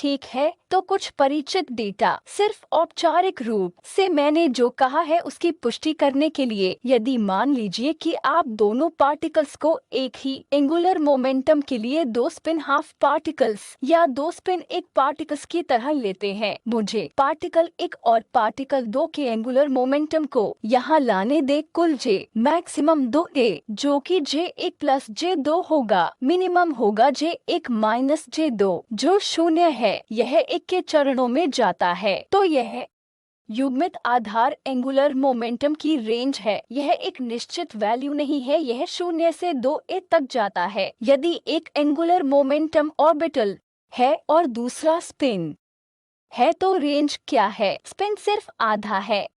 ठीक है, तो कुछ परिचित डेटा। सिर्फ औपचारिक रूप से मैंने जो कहा है उसकी पुष्टि करने के लिए, यदि मान लीजिए कि आप दोनों पार्टिकल्स को एक ही एंगुलर मोमेंटम के लिए दो स्पिन हाफ पार्टिकल्स या दो स्पिन एक पार्टिकल्स की तरह लेते हैं, मुझे पार्टिकल एक और पार्टिकल दो के एंगुलर मोमेंटम को यहाँ लाने दे। कुल जे मैक्सिमम दो ए, जो कि J1 प्लस J2 होगा, मिनिमम होगा J1 माइनस J2, जो 0 है। यह एक के चरणों में जाता है। तो यह युग्मित आधार एंगुलर मोमेंटम की रेंज है। यह एक निश्चित वैल्यू नहीं है, यह 0 से 2a तक जाता है। यदि एक एंगुलर मोमेंटम ऑर्बिटल है और दूसरा स्पिन है तो रेंज क्या है? स्पिन सिर्फ आधा है।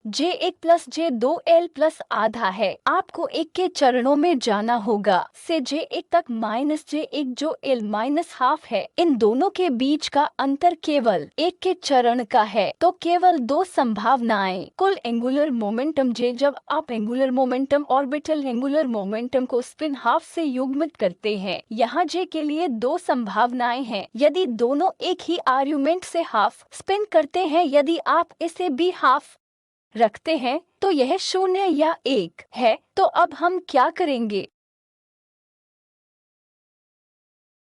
J1 प्लस J2L प्लस आधा है। आपको एक के चरणों में जाना होगा से J1 तक माइनस J1 जो L माइनस हाफ है। इन दोनों के बीच का अंतर केवल एक के चरण का है, तो केवल दो संभावनाएं। कुल एंगुलर मोमेंटम J, जब आप angular momentum orbital angular momentum को स्पिन हाफ से युग्मित करते हैं, यहाँ J के लिए दो संभावनाएं हैं। यदि दोनों एक ही आर्गुमेंट से हाफ स्पिन करते हैं, यदि आप इसे भी हाफ रखते हैं तो यह 0 या 1 है। तो अब हम क्या करेंगे?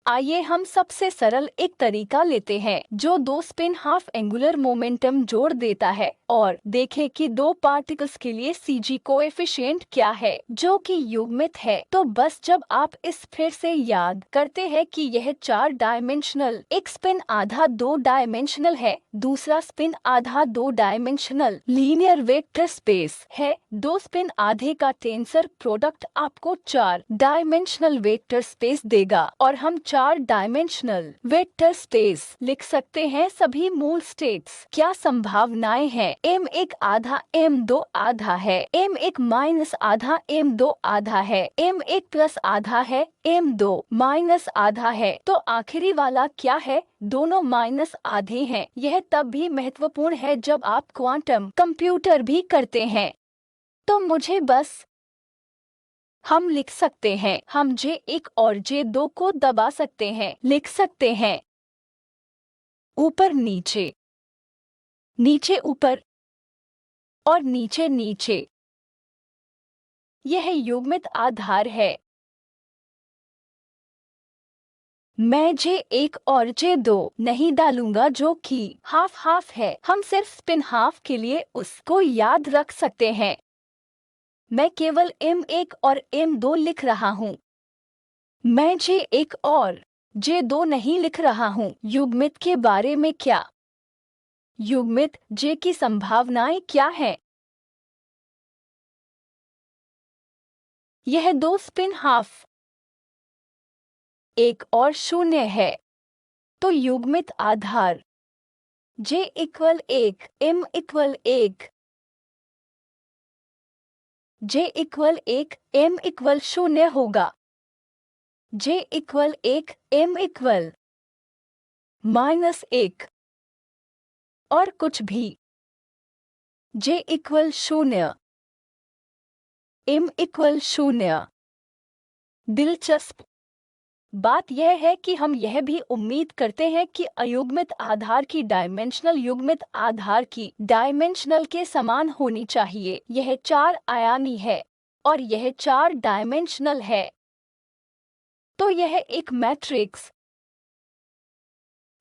आइए हम सबसे सरल एक तरीका लेते हैं जो दो स्पिन हाफ एंगुलर मोमेंटम जोड़ देता है और देखें कि दो पार्टिकल्स के लिए CG कोएफिशिएंट क्या है जो कि युग्मित है। तो बस जब आप इस फिर से याद करते हैं कि यह 4 डायमेंशनल, एक स्पिन आधा 2 डायमेंशनल है, दूसरा स्पिन आधा 2 डायमेंशनल लीनियर वेक्टर स्पेस है। दो स्पिन आधे का टेंसर प्रोडक्ट आपको 4 डायमेंशनल वेक्टर स्पेस देगा और हम 4 डायमेंशनल वेक्टर स्पेस लिख सकते हैं। सभी मूल स्टेट्स क्या संभावनाएं हैं? M1 आधा M2 आधा है, M1 माइनस आधा M2 आधा है, M1 प्लस आधा है, M2 माइनस आधा है। तो आखिरी वाला क्या है? दोनों माइनस आधे हैं। यह तब भी महत्वपूर्ण है जब आप क्वांटम कंप्यूटर भी करते हैं। तो मुझे बस हम लिख सकते हैं, हम J1 और J2 को दबा सकते हैं, लिख सकते हैं ऊपर नीचे, नीचे ऊपर और नीचे नीचे। यह युग्मित आधार है। मैं J1 और J2 नहीं डालूंगा जो कि हाफ हाफ है। हम सिर्फ स्पिन हाफ के लिए उसको याद रख सकते हैं। मैं केवल M1 और M2 लिख रहा हूँ। मैं J1 और J2 नहीं लिख रहा हूँ। युग्मित के बारे में क्या? युग्मित J की संभावनाएं क्या है? यह दो स्पिन हाफ 1 और 0 है। तो युग्मित आधार J equal 1, M equal 1, J equal 1, M equal 0 होगा। J इक्वल 1, M इक्वल -1 और कुछ भी। J equal 0, M equal 0। दिलचस्प बात यह है कि हम यह भी उम्मीद करते हैं कि अयुग्मित आधार की डायमेंशनल युग्मित आधार की डायमेंशनल के समान होनी चाहिए। यह 4 आयामी है और यह 4 डायमेंशनल है। तो यह एक मैट्रिक्स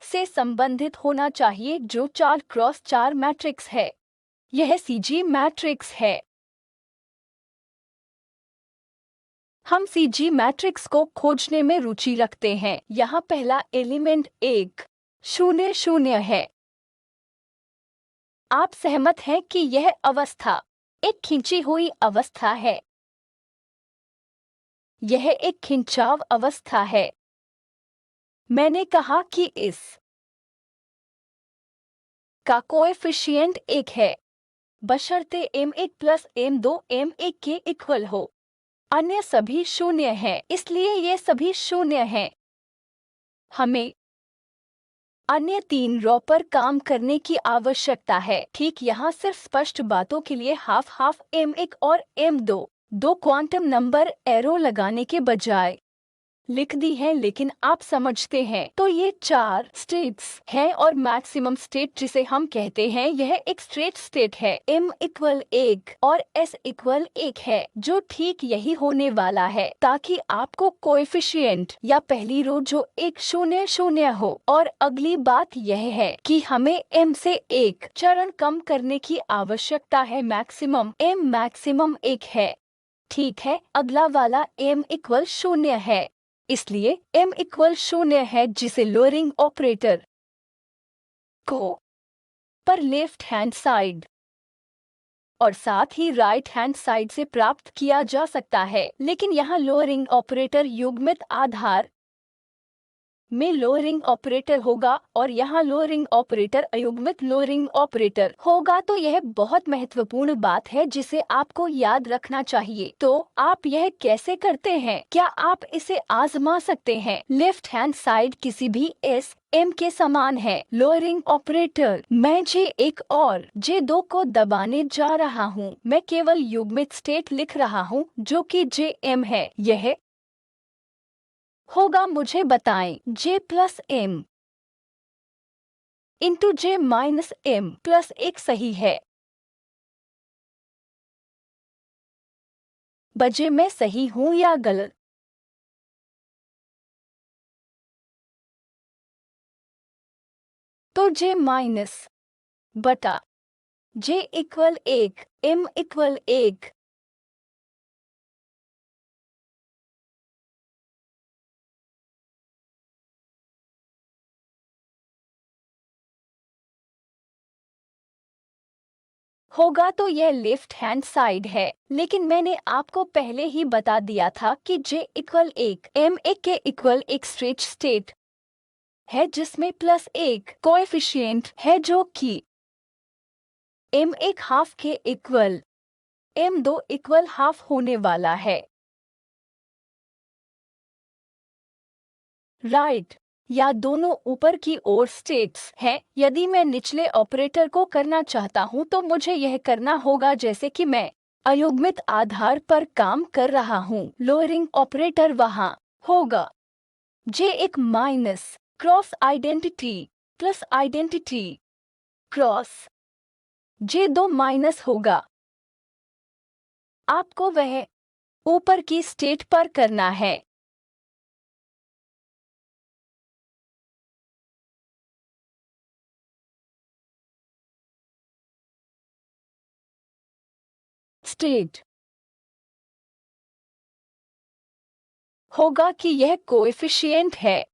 से संबंधित होना चाहिए जो 4 क्रॉस 4 मैट्रिक्स है। यह CG मैट्रिक्स है। हम CG मैट्रिक्स को खोजने में रुचि रखते हैं। यहाँ पहला एलिमेंट 1 0 0 है। आप सहमत हैं कि यह अवस्था एक खींची हुई अवस्था है? यह एक खिंचाव अवस्था है। मैंने कहा कि इस का कोएफिशिएंट 1 है, बशर्ते M1 प्लस M2 M1 के इक्वल हो। अन्य सभी 0 हैं, इसलिए ये सभी 0 हैं। हमें अन्य 3 रॉ पर काम करने की आवश्यकता है। ठीक यहाँ सिर्फ स्पष्ट बातों के लिए हाफ हाफ M1 और M2 दो क्वांटम नंबर एरो लगाने के बजाय लिख दी है, लेकिन आप समझते हैं तो ये 4 स्टेट्स हैं और मैक्सिमम स्टेट जिसे हम कहते हैं यह एक स्ट्रेट स्टेट है। m इक्वल 1 और s इक्वल 1 है, जो ठीक यही होने वाला है, ताकि आपको कोएफिशिएंट या पहली रो जो 1 0 0 हो। और अगली बात यह है कि हमें m से एक चरण कम करने की आवश्यकता है। मैक्सिमम m मैक्सिमम 1 है, ठीक है। अगला वाला m इक्वल 0 है, इसलिए m इक्वल 0 है, जिसे लोअरिंग ऑपरेटर को पर लेफ्ट हैंड साइड और साथ ही राइट हैंड साइड से प्राप्त किया जा सकता है। लेकिन यहाँ लोअरिंग ऑपरेटर युग्मित आधार में लोअरिंग ऑपरेटर होगा और यहाँ लोअरिंग ऑपरेटर अयुग्मित लोअरिंग ऑपरेटर होगा। तो यह बहुत महत्वपूर्ण बात है जिसे आपको याद रखना चाहिए। तो आप यह कैसे करते हैं? क्या आप इसे आजमा सकते हैं? लेफ्ट हैंड साइड किसी भी एस m के समान है। लोअरिंग ऑपरेटर मैं J1 और J2 को दबाने जा रहा हूँ। मैं केवल युग्मित स्टेट लिख रहा हूँ जो कि Jm है। यह होगा, मुझे बताएं, J plus M into J minus M plus 1 सही है। बजे मैं सही हूँ या गलत? तो J माइनस बटा J इक्वल 1 M इक्वल 1 होगा। तो यह लेफ्ट हैंड साइड है, लेकिन मैंने आपको पहले ही बता दिया था कि J इक्वल 1 M 1 के इक्वल एक स्ट्रेट स्टेट है जिसमें प्लस 1 कोएफिशिएंट है जो कि M1 हाफ के इक्वल M2 इक्वल हाफ होने वाला है। राइट या दोनों ऊपर की ओर स्टेट्स हैं। यदि मैं निचले ऑपरेटर को करना चाहता हूं तो मुझे यह करना होगा जैसे कि मैं अयुग्मित आधार पर काम कर रहा हूं। लोअरिंग ऑपरेटर वहां होगा J1 minus cross identity plus identity cross J2 minus होगा। आपको वह ऊपर की स्टेट पर करना है। स्टेट होगा कि यह कोएफिशिएंट है।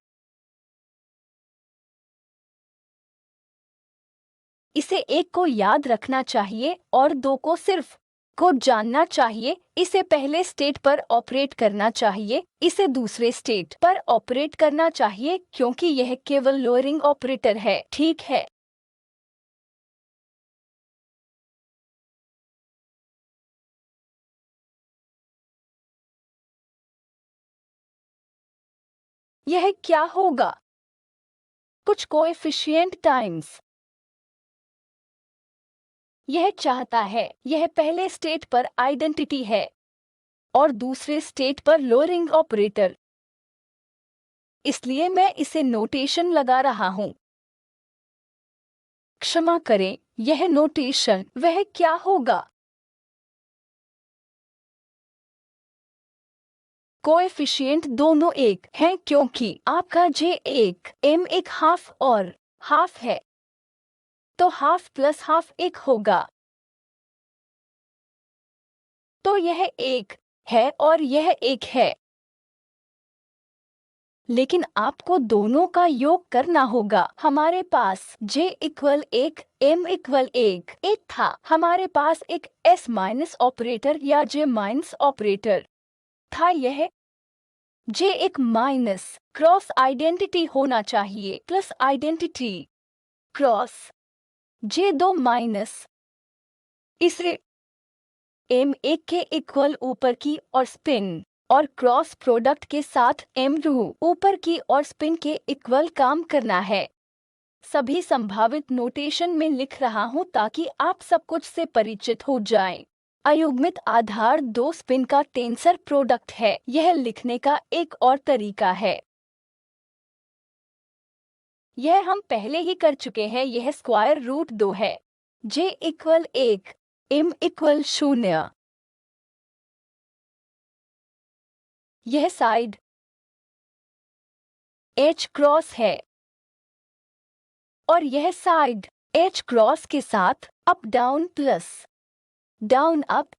इसे 1 को याद रखना चाहिए और 2 को सिर्फ को जानना चाहिए। इसे पहले स्टेट पर ऑपरेट करना चाहिए, इसे दूसरे स्टेट पर ऑपरेट करना चाहिए, क्योंकि यह केवल लोअरिंग ऑपरेटर है, ठीक है। यह क्या होगा? कुछ कोएफिशिएंट टाइम्स यह चाहता है। यह पहले स्टेट पर आइडेंटिटी है और दूसरे स्टेट पर लोअरिंग ऑपरेटर, इसलिए मैं इसे नोटेशन लगा रहा हूं। क्षमा करें, यह नोटेशन वह क्या होगा? कोएफिशिएंट दोनों 1 हैं क्योंकि आपका J1 M1 हाफ और हाफ है, तो हाफ प्लस हाफ 1 होगा। तो यह 1 है और यह 1 है, लेकिन आपको दोनों का योग करना होगा। हमारे पास J इक्वल 1 M इक्वल 1 था। हमारे पास एक S माइनस ऑपरेटर या J माइनस ऑपरेटर था। यह J1 माइनस क्रॉस आइडेंटिटी होना चाहिए plus identity cross J2 minus इसे M1 के इक्वल ऊपर की और स्पिन और क्रॉस प्रोडक्ट के साथ M2 ऊपर की और स्पिन के इक्वल काम करना है। सभी संभावित नोटेशन में लिख रहा हूं ताकि आप सब कुछ से परिचित हो जाएं। अयुग्मित आधार दो स्पिन का टेंसर प्रोडक्ट है। यह लिखने का एक और तरीका है। यह हम पहले ही कर चुके हैं। यह स्क्वायर रूट 2 है। J equal 1, M equal 0। यह साइड H क्रॉस है और यह साइड H क्रॉस के साथ up down plus down up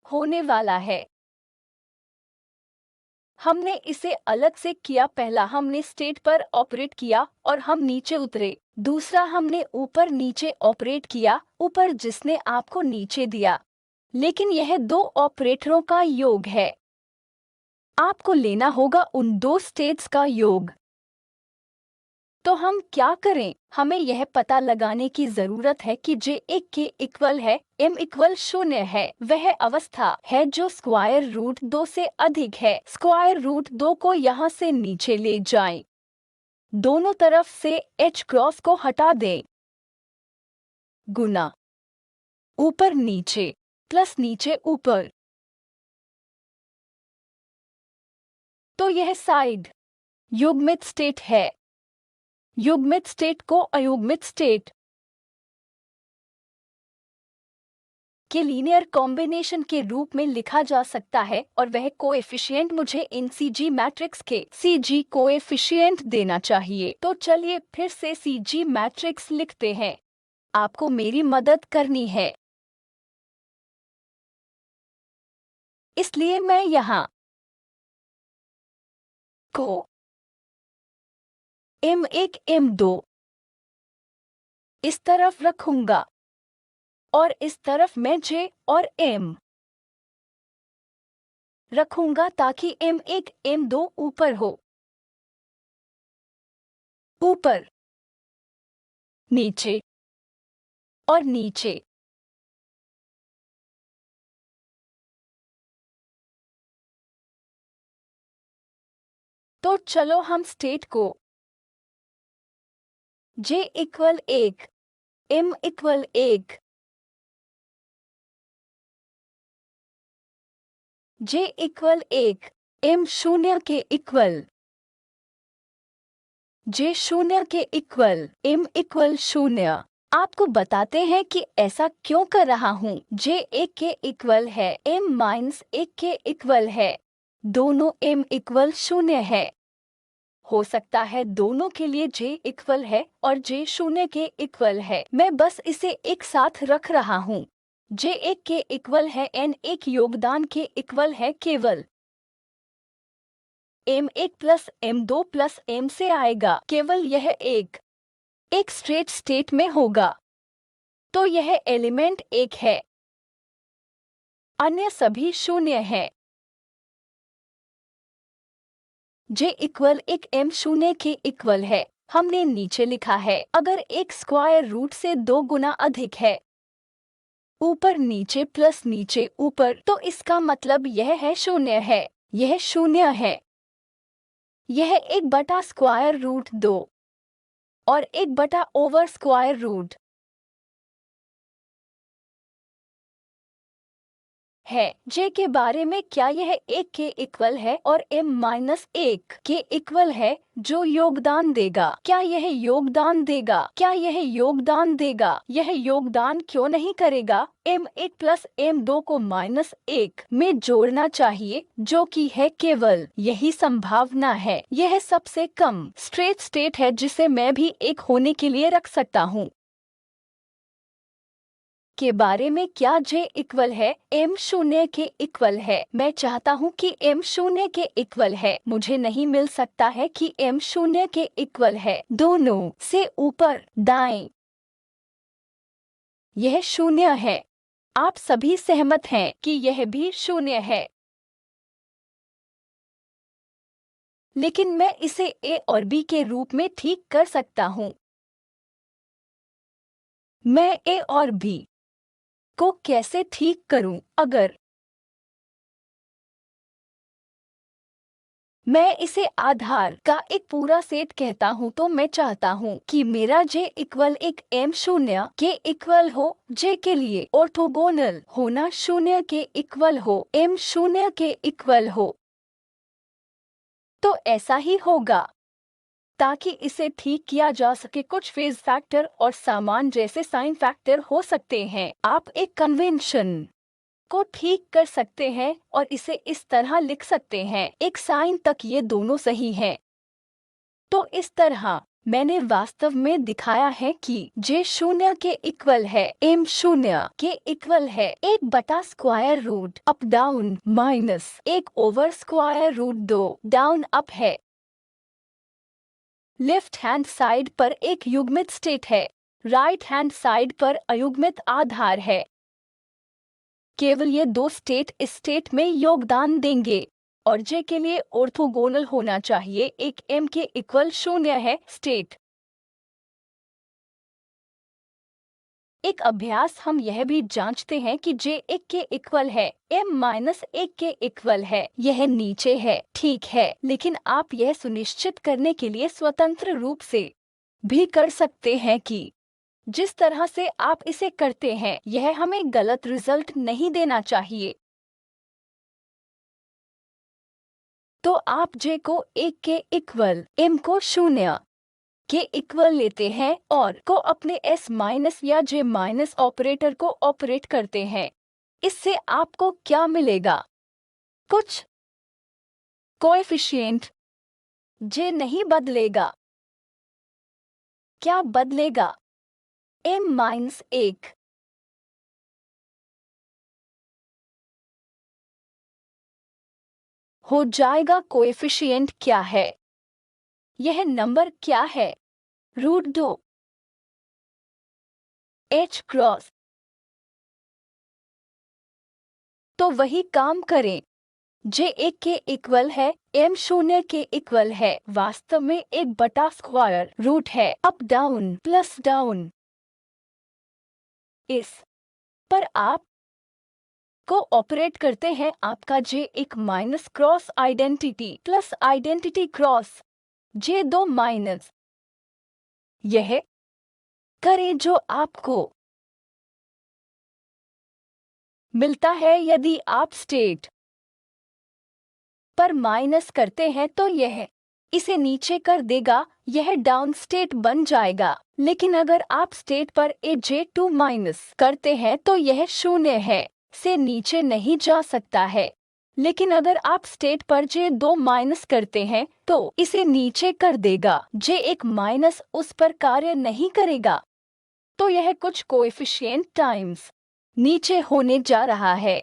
होने वाला है। हमने इसे अलग से किया। पहला हमने स्टेट पर ऑपरेट किया और हम नीचे उतरे। दूसरा हमने ऊपर नीचे ऑपरेट किया, ऊपर जिसने आपको नीचे दिया। लेकिन यह दो ऑपरेटरों का योग है। आपको लेना होगा उन दो स्टेट्स का योग। तो हम क्या करें? हमें यह पता लगाने की जरूरत है कि J 1 के इक्वल है, M इक्वल 0 है। वह अवस्था है जो स्क्वायर रूट 2 से अधिक है। स्क्वायर रूट 2 को यहाँ से नीचे ले जाएं। दोनों तरफ से H क्रॉस को हटा दें। गुना ऊपर नीचे प्लस नीचे ऊपर। तो यह साइड युग्मित स्टेट है। युग्मित स्टेट को अयुग्मित स्टेट के लीनियर कॉम्बिनेशन के रूप में लिखा जा सकता है और वह कोएफिशिएंट मुझे इन CG मैट्रिक्स के CG कोएफिशिएंट देना चाहिए। तो चलिए फिर से CG मैट्रिक्स लिखते हैं। आपको मेरी मदद करनी है, इसलिए मैं यहाँ को M1 M2 इस तरफ रखूंगा और इस तरफ मैं J और M रखूंगा ताकि M1 M2 ऊपर हो। ऊपर नीचे और नीचे। तो चलो हम स्टेट को J equal 1, M equal 1, J equal 1, M 0 के इक्वल, J 0 के इक्वल, M इक्वल 0। आपको बताते हैं कि ऐसा क्यों कर रहा हूँ। J 1 के इक्वल है, M माइनस 1 के इक्वल है। दोनों M इक्वल 0 है। हो सकता है दोनों के लिए J इक्वल है और J 0 के इक्वल है। मैं बस इसे एक साथ रख रहा हूँ। J 1 के इक्वल है, N एक योगदान के इक्वल है केवल। M1 plus M2 plus M से आएगा। केवल यह एक स्ट्रेट स्टेट में होगा। तो यह एलिमेंट 1 है, अन्य सभी 0 है। J इक्वल 1 M 0 के इक्वल है। हमने नीचे लिखा है, अगर एक स्क्वायर रूट से 2 गुना अधिक है, ऊपर नीचे प्लस नीचे ऊपर, तो इसका मतलब यह है 0 है। यह 0 है। यह 1 बटा स्क्वायर रूट 2 और 1 बटा ओवर स्क्वायर रूट है। J के बारे में क्या यह 1 के इक्वल है और M माइनस 1 के इक्वल है जो योगदान देगा? क्या यह योगदान देगा? क्या यह योगदान देगा? यह योगदान क्यों नहीं करेगा? M1 प्लस M2 को माइनस 1 में जोड़ना चाहिए, जो कि है केवल यही संभावना है। यह सबसे कम स्ट्रेट स्टेट है जिसे मैं भी एक होने के लिए रख सकता हूँ। के बारे में क्या J इक्वल है M 0 के इक्वल है? मैं चाहता हूँ कि M 0 के इक्वल है। मुझे नहीं मिल सकता है कि M 0 के इक्वल है। दोनों से ऊपर दाएं यह 0 है। आप सभी सहमत हैं कि यह भी 0 है। लेकिन मैं इसे A और B के रूप में ठीक कर सकता हूँ। मैं A और B को कैसे ठीक करूं? अगर मैं इसे आधार का एक पूरा सेट कहता हूँ, तो मैं चाहता हूँ कि मेरा J इक्वल एक M शून्य के इक्वल हो। J के लिए ऑर्थोगोनल होना शून्य के इक्वल हो, M शून्य के इक्वल हो। तो ऐसा ही होगा ताकि इसे ठीक किया जा सके। कुछ फेज फैक्टर और सामान जैसे साइन फैक्टर हो सकते हैं। आप एक कन्वेंशन को ठीक कर सकते हैं और इसे इस तरह लिख सकते हैं, एक साइन तक ये दोनों सही हैं। तो इस तरह मैंने वास्तव में दिखाया है कि J शून्य के इक्वल है, M शून्य के इक्वल है 1/स्क्वायर रूट अप डाउन माइनस 1/स्क्वायर रूट 2 डाउन अप है। लेफ्ट हैंड साइड पर एक युग्मित स्टेट है, राइट हैंड साइड पर अयुग्मित आधार है। केवल ये दो स्टेट इस स्टेट में योगदान देंगे और J के लिए ऑर्थोगोनल होना चाहिए, एक M के इक्वल शून्य है स्टेट। एक अभ्यास हम यह भी जांचते हैं कि J 1 के इक्वल है, M-1 के इक्वल है। यह नीचे है, ठीक है, लेकिन आप यह सुनिश्चित करने के लिए स्वतंत्र रूप से भी कर सकते हैं कि जिस तरह से आप इसे करते हैं यह हमें गलत रिजल्ट नहीं देना चाहिए। तो आप J को 1 के इक्वल, M को शून्य के इक्वल लेते हैं और को अपने S माइनस या J माइनस ऑपरेटर को ऑपरेट करते हैं। इससे आपको क्या मिलेगा? कुछ कोएफिशिएंट J नहीं बदलेगा। क्या बदलेगा? M-1 हो जाएगा। कोएफिशिएंट क्या है? यह नंबर क्या है? √2 H क्रॉस। तो वही काम करें। J 1 के इक्वल है, M शून्य के इक्वल है, वास्तव में 1/स्क्वायर रूट है, अप डाउन प्लस डाउन। इस पर आप को ऑपरेट करते हैं आपका J एक minus cross identity plus identity cross J2 minus. यह करें जो आपको मिलता है। यदि आप स्टेट पर माइनस करते हैं तो यह इसे नीचे कर देगा, यह डाउन स्टेट बन जाएगा। लेकिन अगर आप स्टेट पर J2 माइनस करते हैं तो यह शून्य है, से नीचे नहीं जा सकता है। लेकिन अगर आप स्टेट पर J2 माइनस करते हैं तो इसे नीचे कर देगा, J1 माइनस उस पर कार्य नहीं करेगा। तो यह कुछ कोएफिशिएंट टाइम्स नीचे होने जा रहा है।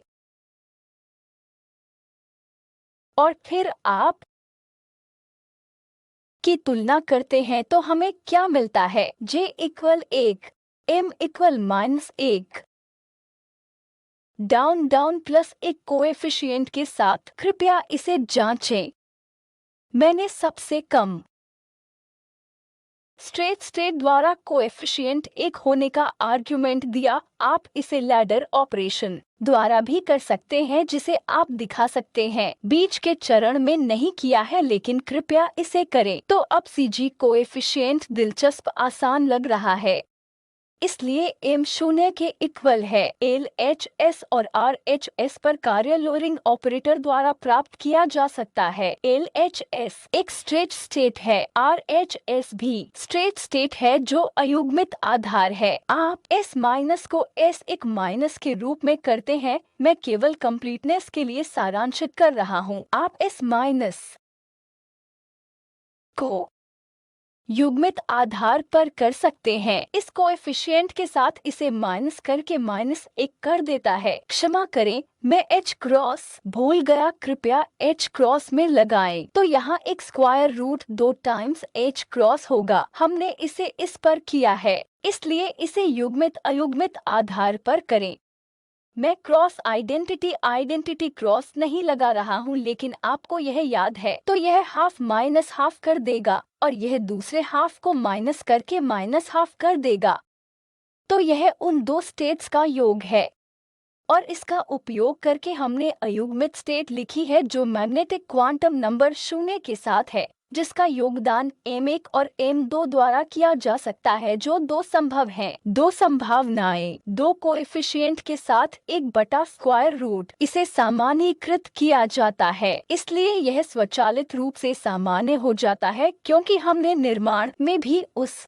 और फिर आप की तुलना करते हैं तो हमें क्या मिलता है? J equal 1, M equal -1, down down plus एक कोएफिशिएंट के साथ। कृपया इसे जांचें। मैंने सबसे कम स्ट्रेट स्टेट द्वारा कोएफिशिएंट 1 होने का आर्ग्यूमेंट दिया। आप इसे लैडर ऑपरेशन द्वारा भी कर सकते हैं, जिसे आप दिखा सकते हैं। बीच के चरण में नहीं किया है, लेकिन कृपया इसे करें। तो अब CG कोएफिशिएंट दिलचस्प आसान लग रहा है, इसलिए M शून्य के इक्वल है। LHS और RHS पर कार्य लोअरिंग ऑपरेटर द्वारा प्राप्त किया जा सकता है। LHS एक स्ट्रेट स्टेट है, RHS भी स्ट्रेट स्टेट है जो अयुग्मित आधार है। आप S माइनस को S1 माइनस के रूप में करते हैं। मैं केवल कंप्लीटनेस के लिए सारांशित कर रहा हूँ। आप S माइनस को युग्मित आधार पर कर सकते हैं। इस कोएफिशिएंट के साथ इसे माइनस करके -1 कर देता है। क्षमा करें, मैं H क्रॉस भूल गया, कृपया H क्रॉस में लगाएं। तो यहाँ एक square root 2 times H cross होगा। हमने इसे इस पर किया है, इसलिए इसे युग्मित अयुग्मित आधार पर करें। मैं क्रॉस आइडेंटिटी क्रॉस नहीं लगा रहा हूँ, लेकिन आपको यह याद है तो यह हाफ माइनस हाफ कर देगा और यह दूसरे हाफ को माइनस करके माइनस हाफ कर देगा। तो यह उन दो स्टेट्स का योग है। और इसका उपयोग करके हमने अयुग्मित स्टेट लिखी है जो मैग्नेटिक क्वांटम नंबर 0 के साथ है, जिसका योगदान m1 और m2 द्वारा किया जा सकता है, जो दो संभव हैं। दो संभावनाएं दो कोएफिशिएंट के साथ 1/स्क्वायर रूट इसे सामान्यीकृत किया जाता है, इसलिए यह स्वचालित रूप से सामान्य हो जाता है क्योंकि हमने निर्माण में भी उस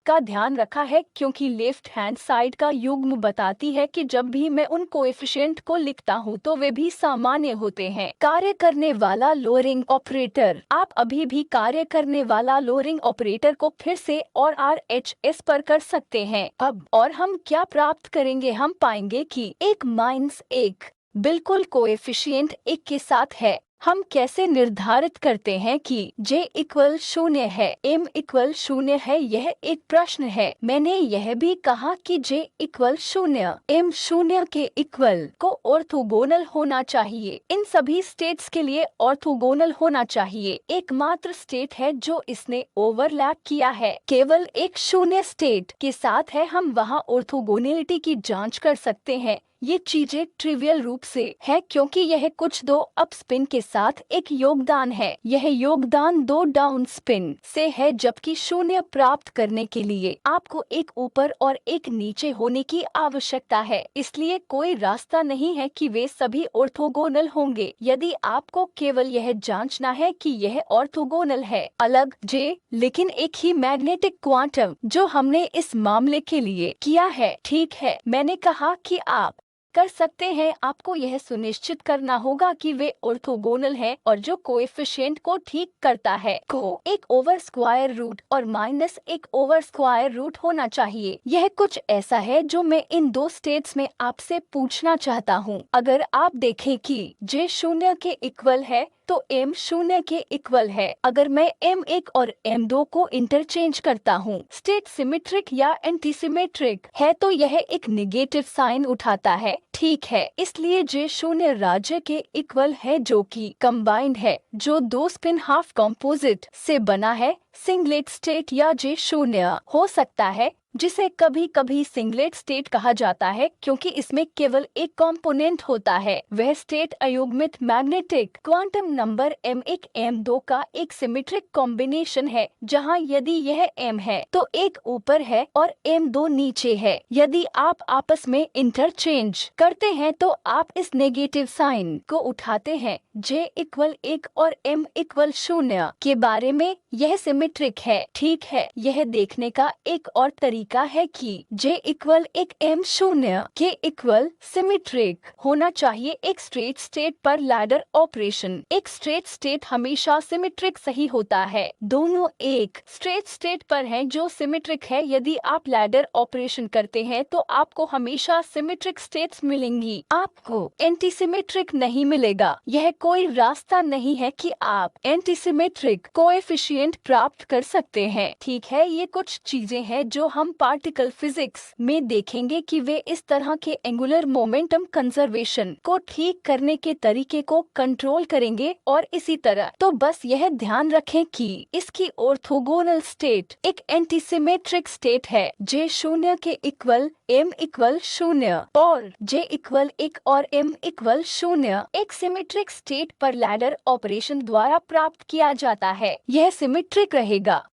का ध्यान रखा है, क्योंकि लेफ्ट हैंड साइड का युग्म बताती है कि जब भी मैं उन कोएफिशिएंट को लिखता हूँ तो वे भी सामान्य होते हैं। कार्य करने वाला लोअरिंग ऑपरेटर, आप अभी भी कार्य करने वाला लोअरिंग ऑपरेटर को फिर से और RHS पर कर सकते हैं। अब और हम क्या प्राप्त करेंगे, हम पाएंगे कि 1-1 बिल्कुल कोएफिशिएंट 1 के साथ है। हम कैसे निर्धारित करते हैं कि J इक्वल 0 है, M इक्वल 0 है, यह एक प्रश्न है। मैंने यह भी कहा कि J इक्वल 0, M 0 के इक्वल को ऑर्थोगोनल होना चाहिए। इन सभी स्टेट्स के लिए ऑर्थोगोनल होना चाहिए। एकमात्र स्टेट है जो इसने ओवरलैप किया है केवल एक 0 स्टेट के साथ है। हम वहां ऑर्थोगोनैलिटी की जांच कर सकते हैं। ये चीजें ट्रिवियल रूप से है क्योंकि यह कुछ दो अप स्पिन के साथ एक योगदान है। यह योगदान 2 डाउन स्पिन से है, जबकि 0 प्राप्त करने के लिए आपको एक ऊपर और एक नीचे होने की आवश्यकता है। इसलिए कोई रास्ता नहीं है कि वे सभी ऑर्थोगोनल होंगे। यदि आपको केवल यह जांचना है कि यह ऑर्थोगोनल है, अलग J लेकिन एक ही मैग्नेटिक क्वांटम, जो हमने इस मामले के लिए किया है। ठीक है, मैंने कहा कि आप कर सकते हैं। आपको यह सुनिश्चित करना होगा कि वे ऑर्थोगोनल हैं और जो कोएफिशिएंट को ठीक करता है को 1/स्क्वायर रूट और -1/स्क्वायर रूट होना चाहिए। यह कुछ ऐसा है जो मैं इन दो स्टेट्स में आपसे पूछना चाहता हूँ। अगर आप देखें कि J 0 के इक्वल है तो M 0 के इक्वल है। अगर मैं M1 और M2 को इंटरचेंज करता हूँ, स्टेट सिमेट्रिक या एंटीसिमेट्रिक है तो यह एक नेगेटिव साइन उठाता है। ठीक है, इसलिए J 0 राज्य के इक्वल है जो कि कंबाइंड है, जो दो स्पिन हाफ कॉम्पोजिट से बना है। सिंगलेट स्टेट या J 0 हो सकता है, जिसे कभी कभी सिंगलेट स्टेट कहा जाता है क्योंकि इसमें केवल एक कंपोनेंट होता है। वह स्टेट अयुग्मित magnetic quantum number M1 M2 का एक सिमेट्रिक कॉम्बिनेशन है, जहां यदि यह M है तो एक ऊपर है और M2 नीचे है। यदि आप आपस में इंटरचेंज करते हैं तो आप इस नेगेटिव साइन को उठाते हैं। J इक्वल 1 और M इक्वल 0 के बारे में यह सिमेट्रिक है। ठीक है, यह देखने का एक और तरीका है कि J इक्वल 1 M 0 के इक्वल सिमेट्रिक होना चाहिए। एक स्ट्रेट स्टेट पर लैडर ऑपरेशन, एक स्ट्रेट स्टेट हमेशा सिमेट्रिक सही होता है। दोनों एक स्ट्रेट स्टेट पर हैं जो सिमेट्रिक है। यदि आप लैडर ऑपरेशन करते हैं तो आपको हमेशा सिमेट्रिक स्टेट्स मिलेंगी, आपको एंटीसिमेट्रिक नहीं मिलेगा। यह कोई रास्ता नहीं है कि आप एंटीसिमेट्रिक कोएफिशिएंट प्राप्त कर सकते हैं। ठीक है, ये कुछ चीजें हैं जो हम पार्टिकल फिजिक्स में देखेंगे कि वे इस तरह के एंगुलर मोमेंटम कंजर्वेशन को ठीक करने के तरीके को कंट्रोल करेंगे और इसी तरह। तो बस यह ध्यान रखें कि इसकी ऑर्थोगोनल स्टेट एक एंटीसिमेट्रिक स्टेट है। J 0 के इक्वल M इक्वल 0 और J इक्वल 1 और M इक्वल 0 एक सिमेट्रिक स्टेट पर लैडर ऑपरेशन द्वारा प्राप्त किया जाता है। यह सिमेट्रिक रहेगा।